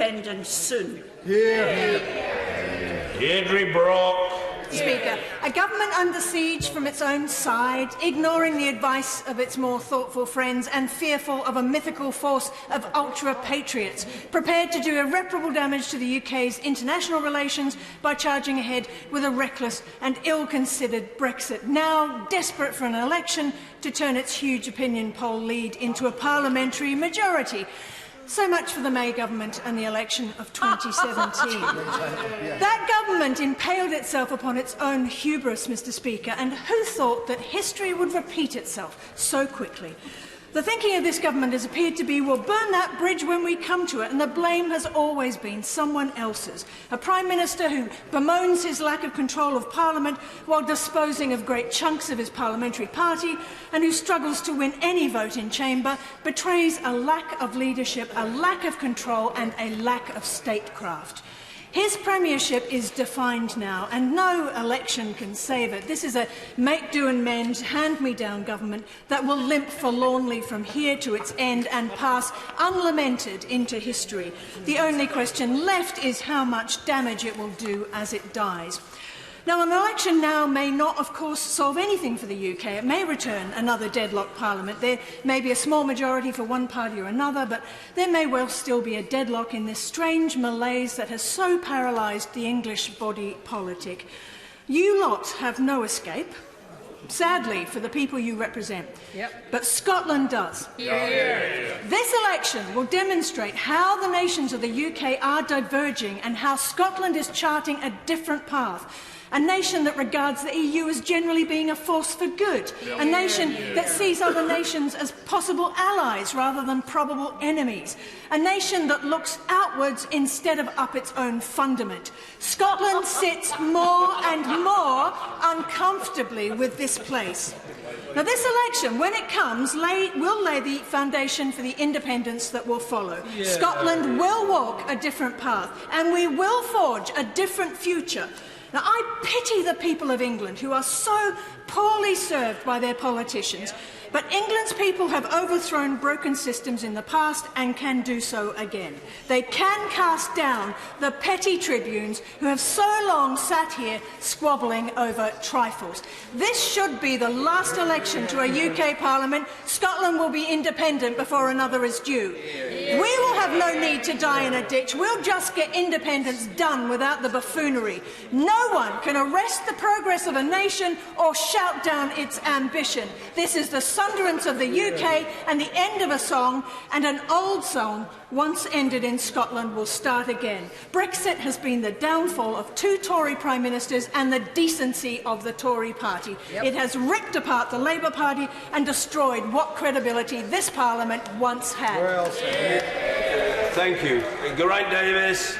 independence soon. Deirdre Brock. Speaker, a government under siege from its own side, ignoring the advice of its more thoughtful friends and fearful of a mythical force of ultra-patriots, prepared to do irreparable damage to the UK's international relations by charging ahead with a reckless and ill-considered Brexit, now desperate for an election to turn its huge opinion poll lead into a parliamentary majority. So much for the May government and the election of 2017. That government impaled itself upon its own hubris, Mr. Speaker, and who thought that history would repeat itself so quickly? The thinking of this government has appeared to be, we'll burn that bridge when we come to it, and the blame has always been someone else's. A Prime Minister who bemoans his lack of control of Parliament while disposing of great chunks of his parliamentary party, and who struggles to win any vote in chamber, betrays a lack of leadership, a lack of control and a lack of statecraft. His premiership is defined now, and no election can save it. This is a make-do-and-mend, hand-me-down government that will limp forlornly from here to its end and pass unlamented into history. The only question left is how much damage it will do as it dies. Now, an election now may not, of course, solve anything for the UK. It may return another deadlocked parliament. There may be a small majority for one party or another, but there may well still be a deadlock in this strange malaise that has so paralysed the English body politic. You lot have no escape, sadly, for the people you represent. But Scotland does. This election will demonstrate how the nations of the UK are diverging and how Scotland is charting a different path. A nation that regards the EU as generally being a force for good. A nation that sees other nations as possible allies rather than probable enemies. A nation that looks outwards instead of up its own fundament. Scotland sits more and more uncomfortably with this place. Now, this election, when it comes, will lay the foundation for the independence that will follow. Scotland will walk a different path, and we will forge a different future. Now, I pity the people of England who are so poorly served by their politicians, but England's people have overthrown broken systems in the past and can do so again. They can cast down the petty tribunes who have so long sat here squabbling over trifles. This should be the last election to a UK Parliament. Scotland will be independent before another is due. We will have no need to die in a ditch. We'll just get independence done without the buffoonery. No one can arrest the progress of a nation or shout down its ambition. This is the sunderance of the UK and the end of a song, and an old song once ended in Scotland will start again. Brexit has been the downfall of two Tory Prime Ministers and the decency of the Tory party. It has ripped apart the Labour Party and destroyed what credibility this Parliament once had. Thank you. Geraint Davis.